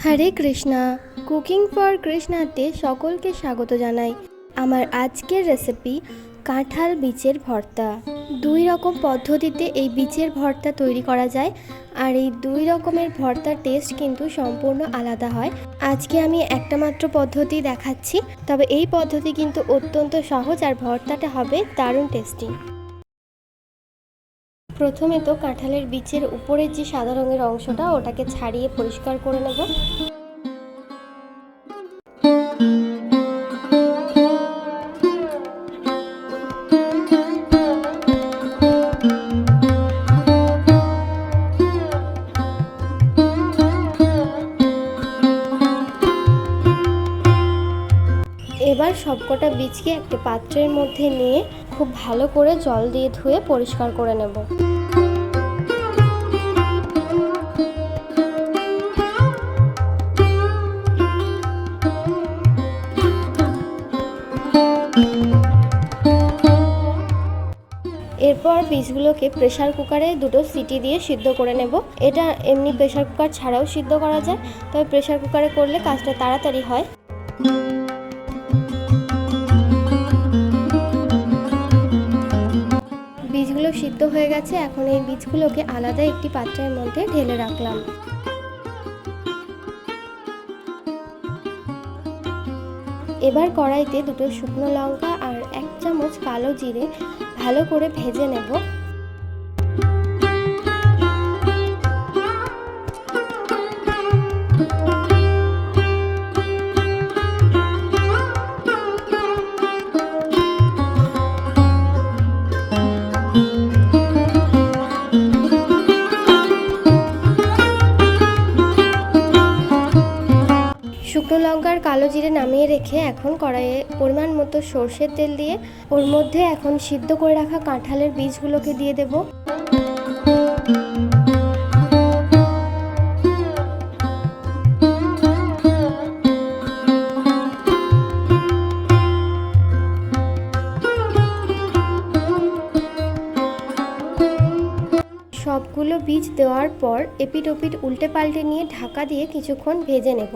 Hare Krishna. Cooking for কৃষ্ণাতে সকলকে স্বাগত জানাই। আমার আজকের রেসিপি কাঁঠাল বীজের ভর্তা। দুই রকম পদ্ধতিতে এই বীজের ভর্তা তৈরি করা যায়, আর এই দুই রকমের ভর্তার টেস্ট কিন্তু সম্পূর্ণ আলাদা হয়। আজকে আমি একটা মাত্র পদ্ধতি দেখাচ্ছি, তবে এই পদ্ধতি কিন্তু অত্যন্ত সহজ আর ভর্তাটা হবে দারুণ টেস্টি। প্রথমে তো কাঁঠালের বীজের উপরের যে সাদা রঙের অংশটা ওটাকে ছাড়িয়ে পরিষ্কার করে নেব। এবার সবকটা বীজকে একটা পাত্রের মধ্যে নিয়ে খুব ভালো করে জল দিয়ে ধুয়ে পরিষ্কার করে নেব। এরপর বীজগুলোকে প্রেসার কুকারে দুটো সিটি দিয়ে সিদ্ধ করে নেব। এটা এমনি প্রেসার কুকার ছাড়াও সিদ্ধ করা যায়, তবে প্রেসার কুকারে করলে কাজটা তাড়াতাড়ি হয়। বীজগুলো সিদ্ধ হয়ে গেছে, এখন এই বীজগুলোকে আলাদা একটি পাত্রের মধ্যে ঢেলে রাখলাম। এবার কড়াইতে দুটো শুকনো লঙ্কা আর 1 চামচ কালো জিরে ভালো করে ভেজে নেব। শুকনো লঙ্কার কালো জিরে নামিয়ে রেখে এখন কড়াইয়ে পরিমাণ মতো সর্ষের তেল দিয়ে ওর মধ্যে এখন সিদ্ধ করে রাখা কাঁঠালের বীজগুলোকে দিয়ে দেব। সবগুলো বীজ দেওয়ার পর এপিট ওপিট উল্টে পাল্টে নিয়ে ঢাকা দিয়ে কিছুক্ষণ ভেজে নেব।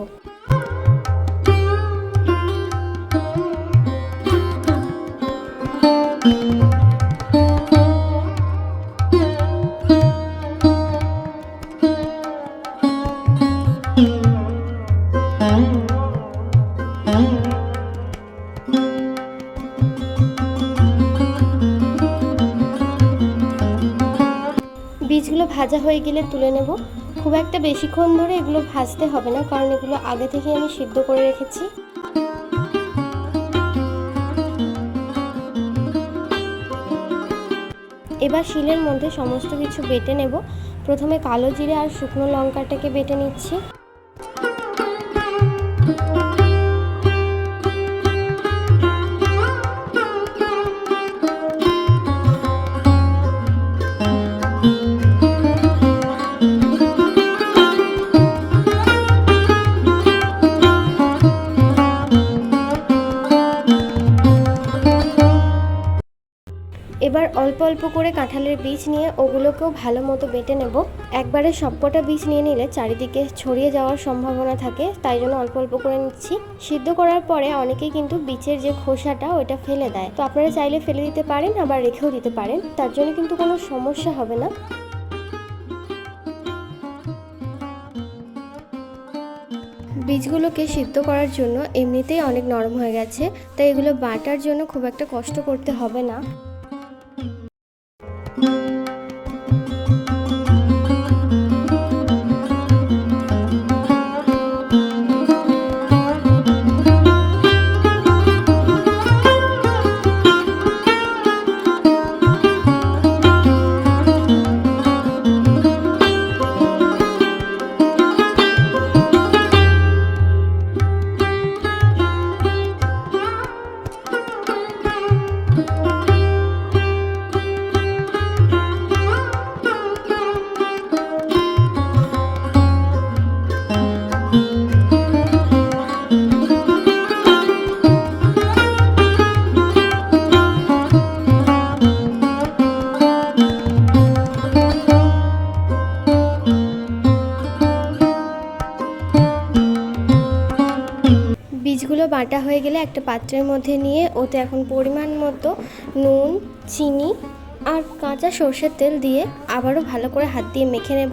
বীজগুলো ভাজা হয়ে গেলে তুলে নেব। খুব একটা বেশিক্ষণ ধরে এগুলো ভাজতে হবে না, কারণ এগুলো আগে থেকে আমি সিদ্ধ করে রেখেছি। এবার শিলের মধ্যে সমস্ত কিছু বেটে নেব। প্রথমে কালো জিরে আর শুকনো লঙ্কাটাকে বেটে নিচ্ছি। এবার অল্প অল্প করে কাঁঠালের বীজ নিয়ে ওগুলোকেও ভালো মতো বেটে নেব। একবারে সবকটা বীজ নিয়ে নিলে চারিদিকে ছড়িয়ে যাওয়ার সম্ভাবনা থাকে, তাই জন্য অল্প অল্প করে নিচ্ছি। সিদ্ধ করার পরে অনেকেই কিন্তু বীজের যে খোসাটা ওটা ফেলে দেয়, তো আপনারা চাইলে ফেলে দিতে পারেন, আবার রেখেও দিতে পারেন, তার জন্য কিন্তু কোনো সমস্যা হবে না। বীজগুলোকে সিদ্ধ করার জন্য এমনিতেই অনেক নরম হয়ে গেছে, তাই এগুলো বাটার জন্য খুব একটা কষ্ট করতে হবে না। বীজগুলো বাটা হয়ে গেলে একটা পাত্রের মধ্যে নিয়ে ওতে এখন পরিমাণ মতো নুন, চিনি আর কাঁচা সর্ষের তেল দিয়ে আবারও ভালো করে হাত দিয়ে মেখে নেব।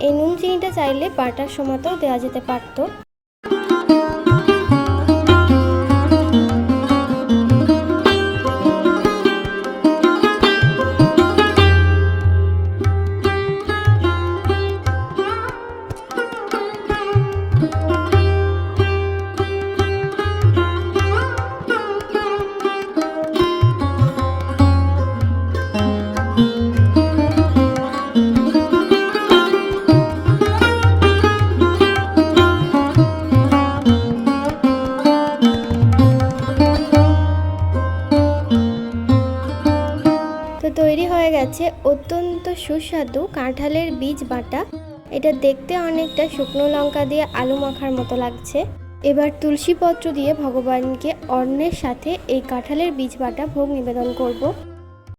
এই নুন চিনিটা চাইলে বাটার সময়তেও দেওয়া যেতে পারতো। তো তৈরি হয়ে গেছে অত্যন্ত সুস্বাদু কাঁঠালের বীজ বাটা। এটা দেখতে অনেকটা শুকনো লঙ্কা দিয়ে আলু মাখার মতো লাগছে। এবার তুলসী পত্র দিয়ে ভগবানকে অন্নের সাথে এই কাঁঠালের বীজ বাটা ভোগ নিবেদন করব।